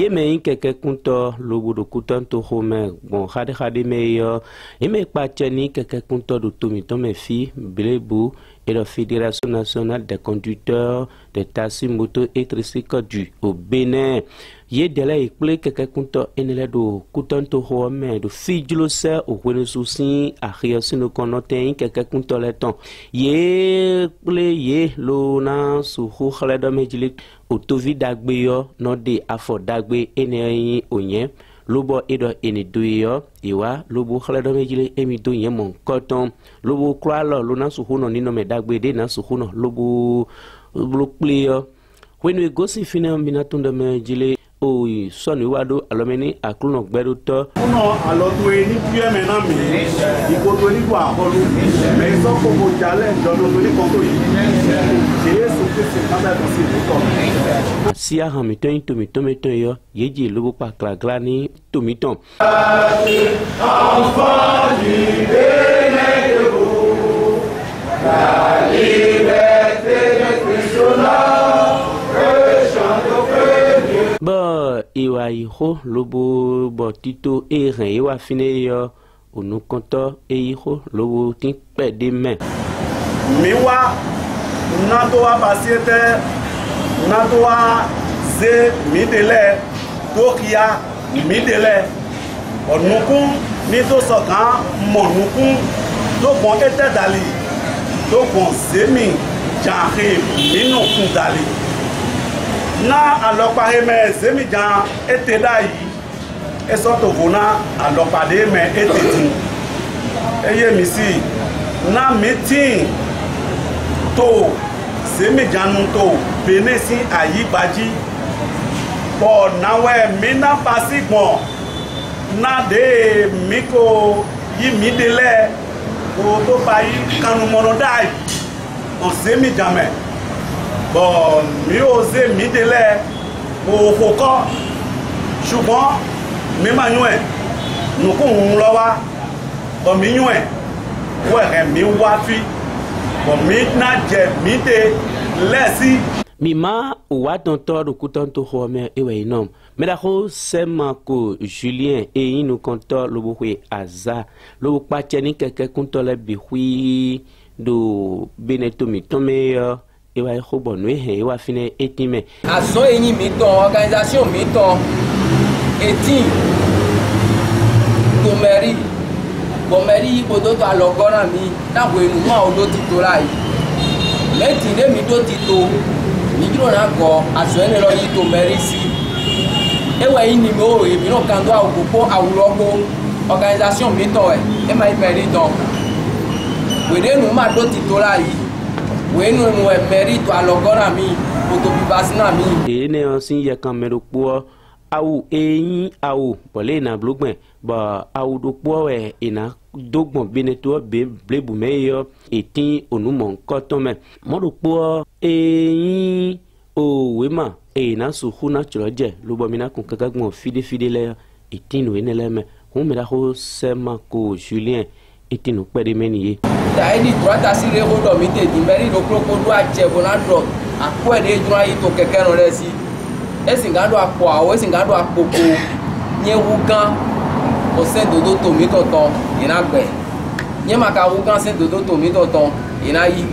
ye me keke kunto lobo do kutanto home bon hade me yo e me pachani keke kunto do tomito me fi blebu et la Fédération nationale des conducteurs de taxi moto et tricycle du au Bénin. Ye dela ekple keke kunto enele do kutanto home do fijlo se o wene susi a riosino konoten keke kunto leton. Ye ple ye lo na su ho khale do mejilik o tovi dagbe yo no de afo dagbe ene onye lobo edo ene doyo iwa lobo khale do mejile emi do yen mon koton lobo kralo lo na su hono ni no me dagbe de na su hono lobo player when we go see fina minatunda mejile o sonu wado alomeni akluno gbedo to uno alodo eni pie me na mi ikoto ni bo akolu me so ko mo jale dodo to ni konto yi Jesu Kristo kada to si ko si a hamiton tomito yo yeji lobo pa kla ni tomiton enfant du Bénin de vous la liberté de Christ ba iwa iho lobo botito e ren iwa fine yo onu konto e iho lobo tin pe de men miwa nato wa pasiete nato wa ze midele tokia midele onukun ni to sokan monukun to bon ete dali to bon zemi janre minokun dali na alopare me zemi jan ete dai eso to vona alopade me ete tin eye mi si na meeting to zemi janu to benesi ayi baji po nawe mina pasigbon na de miko yi midele ko to bayi kanu mono dai on zemi jamais bon mi ose mi dele o koko ṣùgbọ́n mi ma yún ẹ nukun ń lọ wá bon mi yún ẹ wo ẹ mi wá fi bon mi na jẹ mi de lesi mi ma wa tonto do kutanto home ewe inom me da ho sema ko Julien e inu konto lobo hwe aza lobo pa cheni keke kunto le bi hui do benetomi tome ewa khobo no he ewa fine etime aso eyin mi ton organisation mi ton etin gomeri bodo to alogora mi na bo enu ma odo ti to lai leti de mi do ti to mi giro na go aso ene lo yi to meri si ewa yin ni mo e mi no kan do awopo awurogo organisation mi ton e ma meri don we de nu ma do ti to lai wenu mu mérito alogora mi autobibasina mi ene onsin ye kan mero po awu eyin awu bole na blogben ba awu do po ina dogbon beneto be blebu meyo etin onumon koton me mo do po eyin o wema na suhu na chroje lo bo mi na kun kagagbon fide le etin no enele me hun me da ho sema ko Julien etinu pede meniye daidi droita si reho do mi te di meri do krokodo aje bonadro akwa de drum yi to keke no resi esingado apo awo esingado apoko nye wugan o se dodo to mi toton ina gbe nye maka wugan se dodo to mi toton ina yi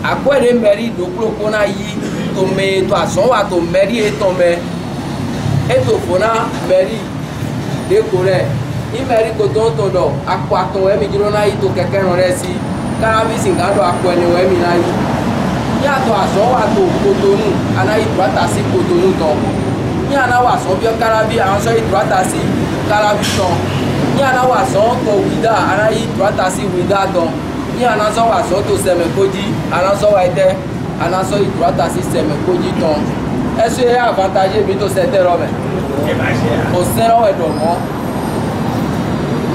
akwa de meri do kroko na yi to me to ason wa to meri eton me eto fona meri de kore imeri ko to do akwa to e mi jiro na yi to keke no resi karabi singado akwa ni we mi na yi ya to aso wa to Kotonu ana yi brata si Kotonu to ya na wa so bi karabi an so yi brata si karabi to ya na wa so to wida ana yi brata si wida to ya na so wa so to Semenkoji ana so wa ide ana so yi brata si Semenkoji to eso e avantage bi to sete ro me o se ro we do mo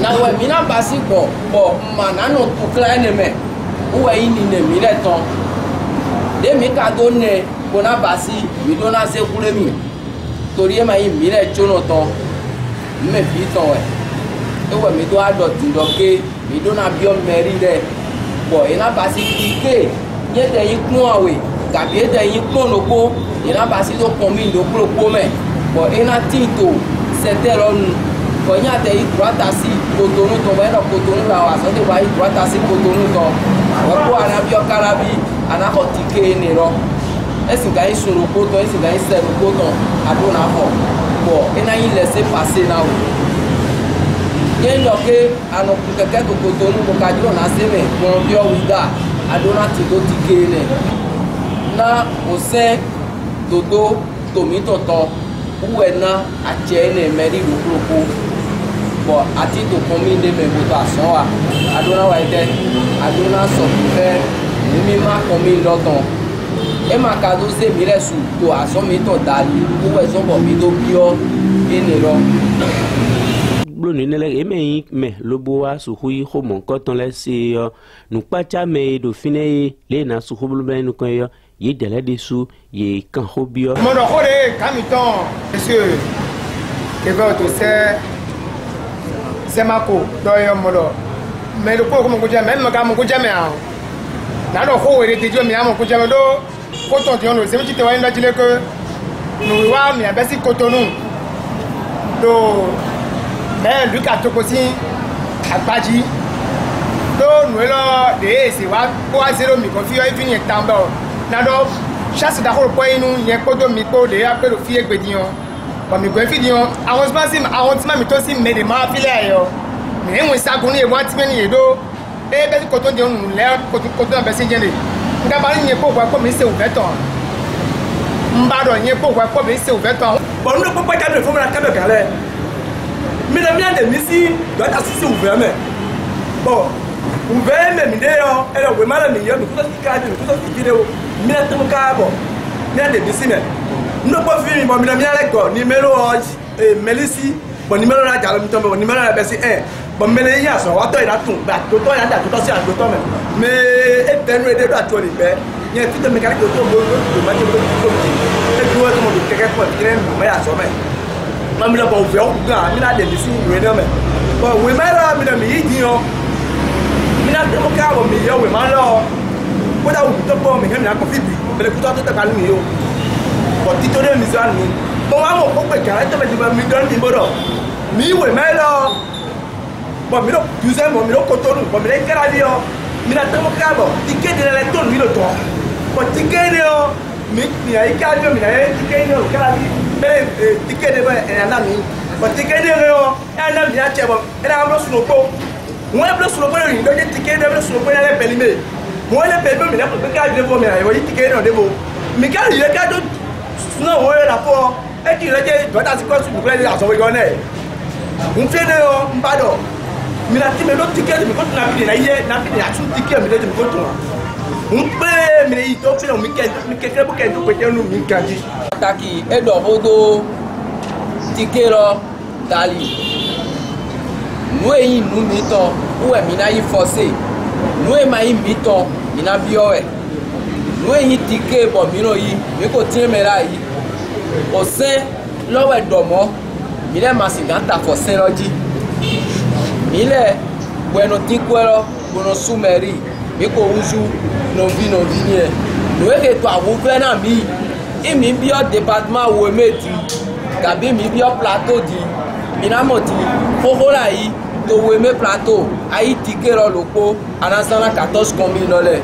na we mi na basi bo mana no to kleine me we yi ni ne mi le ton de mi ka do ne bona basi mi do na se kure mi tori e ma yi mi le chono ton me fi ton we mi do ado ti do ke mi do na bi o meri de bo e na basi ike ye de yi kun awe gabi e de yi kun lopo e na basi do kon mi lo kuro po me bon ena tinto c'était là nous bon y a des droit assis Cotonou to ba Cotonou la wa so de ba droit assis Cotonou to wa ko anabi o karabi ana ko tike ni ro est-ce que gagne sur le coton est-ce que gagne sur le coton à don avant bon ena y laisser passer là yen lo ke ano keke to Cotonou ko ka jiro na se me ko bio wida adona ti do tike ne na o se dodo tomito to uena achene meri rukroko bo ati to komi de me boto ason wa adona wa ide adona so fe mi ma komi loton e ma ka do se mi resu to ason mi to dali o we so bo mi do bio ene ro bloni nele eme me loboa su hui ho mon koton le si nu pacha me do fine le na su hublu be nu ko yo ye dele de su ye kan hobio mon rôle camiton monsieur que va to c'est mako do yo modo mais le ko ko jame même ka mo ko jame a na do ho we de jo mi am ko jame do koton ti on lo se mi ti wa nda jile ko nu wa mi abesi Cotonou do mais lui a tokosi agbaji do nuelo de ese wa ko a zero mi ko fi o fini tambo na do chasse da ko po inu yen ko do mi ko de apelo fi egbediyan ko mi ko fi diyan àwọn tí ma mi to si me de ma file ayo mi enwe sagun ni e wa ti me ni edo e be ko to de nu le ko to be se jende nga ba ni ko wa ko mi se uveton mbado yen ko wa ko mi se uveton bon no ko pa ka de fo na ka be kale mina de misi doit assistir ouvert mais bon ouvert mais mideo elle we mala mi yo mi ko ti ka mi ko ti video mina te mo ka bo mina de misi mais no po fi mo mina le go ni melo melisi bon ni melo la jalo mi tombe bon ni melo la besi bon mele ya so wa to ira tun ba to ya da to si a to mais e tenu e de do atoni be yen fi de mécanique to bo ma ti ko e duo to mo de keke ko ti re mo ya so me mi la bon ouvert mi la de misi we na me bon we ma la mi na mi yi yo mi na te mo ka bo mi yo we ma lo ko da u to bo mi ke mi na ko fi bi bele ku to te ka ni yo bon ti to de mi sa ni bon wa mo ko pe ka te me di ba mi don ni bodo mi we ma lo bon mi lo tu sais mo mi lo Cotonou bon mi le kara di yo mi na te mo ka bo ti ke de le ton mi lo to bon ti ke de yo mi ai ka di mi na ti ke ni o kara di tike de ba ena mi ba tike de yo ena mi a chebo ena blo suno ko mo e blo suno ko ni do je tike de blo suno ko na le pelime mo le pebe mi na ko ka de bo mi ayo tike no de bo mi ka ri le ka do suno wo la po e ki le je do ta si ko su ko le aso we go na un fe de yo mbado mi na ti me do tike de mi ko na bi na ye na bi na su tike mi de mi ko tun un pe mi ne ito fe mi ke bo ke do pe nu mi ka ji taki edo hodo tikero dali nu eyin nu mi ton u e mi na yi force nu e ma yi mi ton mi na bi o e nu eyin tike bo mi ro yi mi ko tin me la yi o se lowe domo mi le ma si ganta for se loji mi le bueno tikwero bono sumeri mi ko uzu no vi ni e nu e ke to awu fe na mi imi bi o département wo meti gabi mi bi o plateau di minamoti fokola yi to wo me plateau ayi tikero lopo anasana 14 commune lole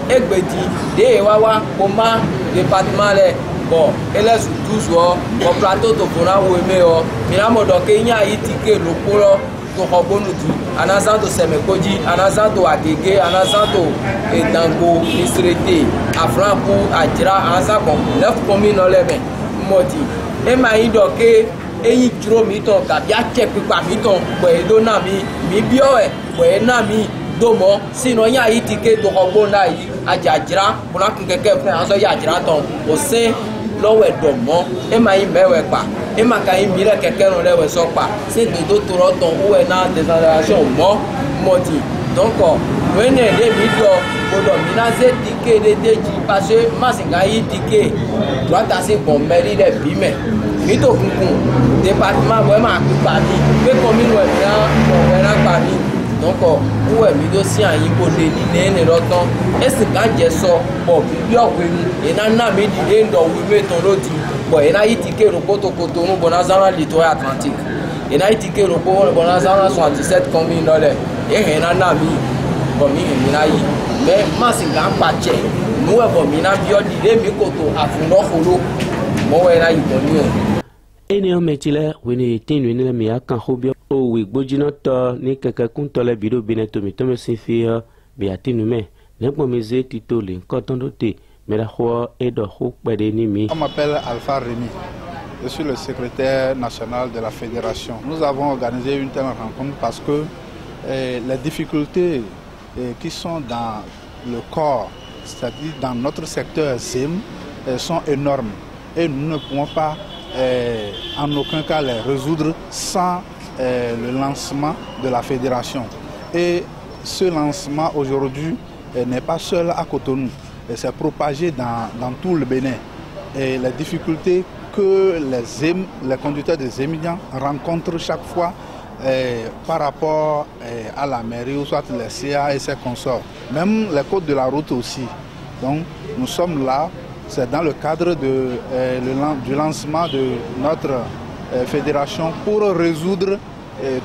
egbedi de wawa koma département le bon ele su toujours o plateau to bona wo me o minamodo ke nya ayi tike lopo lo to hobonu di anasanto semekoji anasanto agege anasanto edango isrete afranku ajira anasako 9 commune lebe moti e ma yi do ke eyin juro mi ton gabi a che pipa mi ton pe do na mi bi o e pe na mi do mo sino yan yi tike to hogbona yi ajajira bona kun keke fun anso ya ajira ton o se lowe do mo e ma yi mewe pa e ma ka yi mi le keke ron lewe so pa se do to ro ton o e na désagrégation moti donc wene de mi do bodo mi na se tike de deji parce que masinga yi tike doit assez bon mairie de bime mi to kunkun département bo ma ku pa mi pe commune we na bo we na pa mi donc o we mi do si an yi ko de ni ne rotan e se ka je so bo bi o we ni e na mi di de ndo we me ton lodi bon ena yi ticket ro poto Cotonou bona zana littoral atlantique ena yi ticket ro bona zana 77 commune le e ena na mi bon mi na yi mais masinga pache nous bon mi na biodi de mi koto afundo kholo mo we na yi boni ene o metile wini tinu ni le mi akan hobio o wi gbojina to ni keke kunto le bido bineto mi to me sinfia bi atinu me ne po mi ze tito le nkoton do te me la ho edo ho pede ni mi. On m'appelle Alpha Rémy. Je suis le secrétaire national de la fédération. Nous avons organisé une telle rencontre parce que les difficultés qui sont dans le corps, c'est-à-dire dans notre secteur ZIM, sont énormes et nous ne pouvons pas en aucun cas les résoudre sans le lancement de la fédération. Et ce lancement aujourd'hui n'est pas seul à Cotonou, c'est propagé dans tout le Bénin. Et les difficultés que les conducteurs des émigrants rencontrent chaque fois par rapport à la mairie ou soit les CA et ses consorts. Même les codes de la route aussi. Donc nous sommes là, c'est dans le cadre du lancement de notre fédération pour résoudre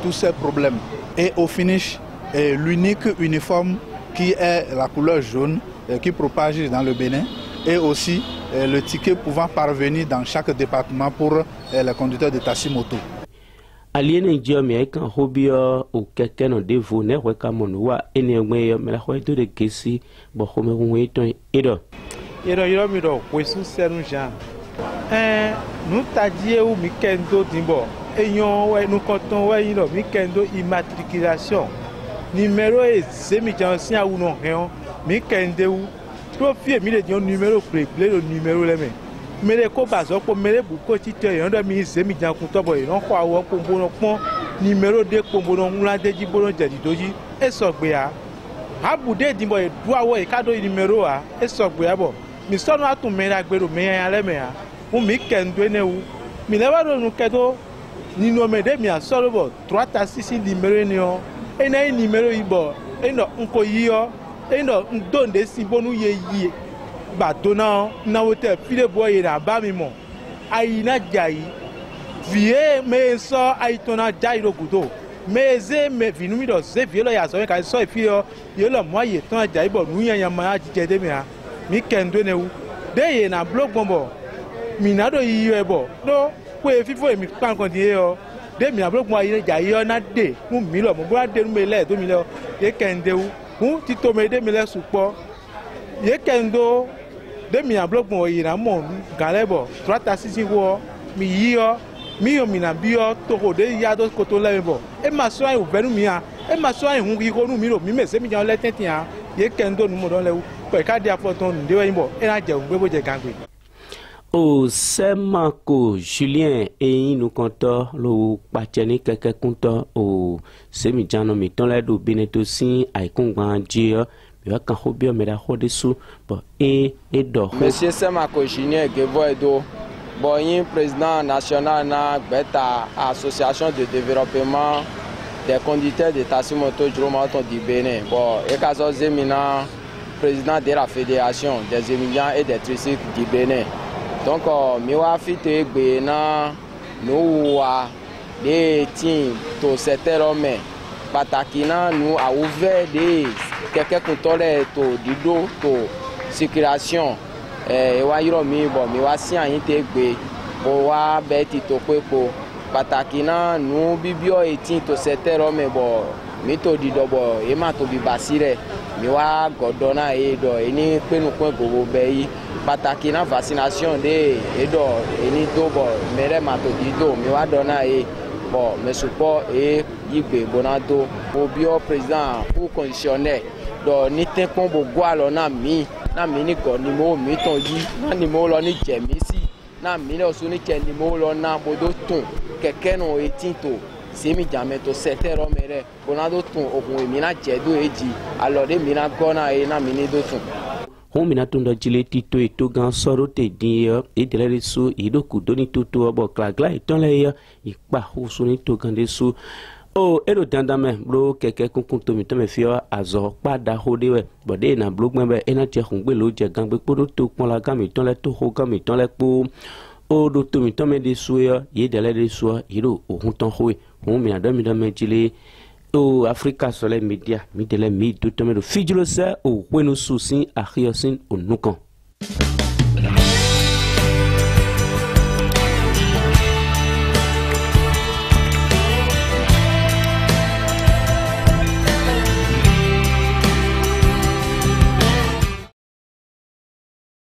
tous ces problèmes. Et au finish, l'unique uniforme qui est la couleur jaune qui propage dans le Bénin et aussi le ticket pouvant parvenir dans chaque département pour les conducteurs de taxi-moto. Aliene Diome est un hobby ou quelqu'un de devo ne wekamonwa ene ngwe me la hoito de kesi bo home ngweton edo. Edo mi do kwesu senu jan. Nu tadie ou mi kendo dimbo. Eyon we nu konton we yin do mi kendo immatriculation. Numéro est semi-jansin ou non rien. Mi kende ou trop fier mi le dion numéro play le numéro le mais les copains pour me les beaucoup titre et on doit mi semi-jan kunto boy non kwa wo kombo pon numéro de kombo non la de ji bono jadi doji e so gbe a abude dimbo e do awo e kado numéro a e so gbe a bo mi so no atun me la gbero me yan le me a o mi kendo ene wu mi le wa do nu kedo ninu me de mi a so bo 3 taxi numéro ni o e na numéro ibo e no nko yi o e no ndonde si bonu ye yi badona na wote file boye na ba mi mo ayina jai vie me so aitona jai ro gudo me ze me vinu mi do ze vie lo ya so ka so fi yo ye lo mo ye ton jai bo nu yan ma jije de mi ha mi kendo ne wu de ye na blog bombo mi na do yi yo e bo do ko e fifo e mi kan kon die yo de mi na blog mo ayina jai yo na de mu mi lo mo bra de nu me le to mi lo ye kende wu hu ti to me de mi le supo ye kendo de mi na blog mo yina mo galebo 3 taxi wo mi yiyo mi yo mi na biyo to ko de ya do ko to lebo e ma so ai ovenu mi a e ma so ai hun ki ko nu mi ro mi me se mi jan le tentin a ye kendo nu mo don lewu pe ka dia foton nu de yin bo e na je ngbe bo je gangbe o Semako Julien et nous comptons le pateni keke kunto o semi jano mi ton le do bineto sin ai kungban dia ya kan hobio me da hodesu bo e do Monsieur Semako Julien Gevo Edo bon yin président national na beta association de développement des conducteurs de taxi moto Jromaton du Bénin bon e ka so zemina président de la fédération des émigrants et des tricycles du Bénin. Donc, mi wa fite gbe na no wa de tin to setero me pataki na nu a ouvert de keke kuntole to dido to circulation e wa yiro mi bo mi wa si ayin te gbe bo wa be ti to pepo pataki na nu bibio e tin to setero me bo mi to dido bo e ma to bi basire mi wa godona e do eni penu ko gogo be yi pataki na vaccination de edo eni do bo mere mato dido mi wa dona e bo me support e yigbe bonado o bio président pour conditionner do ni ten pon bo gwa lo na mi ni go ni mo mi ton yi na ni mo lo ni jemi si na mi le osu ni ke ni mo lo na bodo tun keke no etinto semi jame to setero mere bonado tun okun emi na jedo eji alode mi na gona e na mi ni do tun Homina tunda jile tito eto gan soro te din e dele so ido kudoni toto obo klagla eton le ya ipa husu ni to gan de so o edo dandame bro keke kunkun to mi to me fio azo pada hode we bode na blog member ena ti khungbe lo je gan gbe podo to pon la gam eton le to ho gam eton le po o do to mi to me de suya ye de la de suya iro o hunton hoye o mi adam mi chile o Africa Soleil Media mi de la mi do to me do fijilo sa o wenu susin a hiosin o nukan.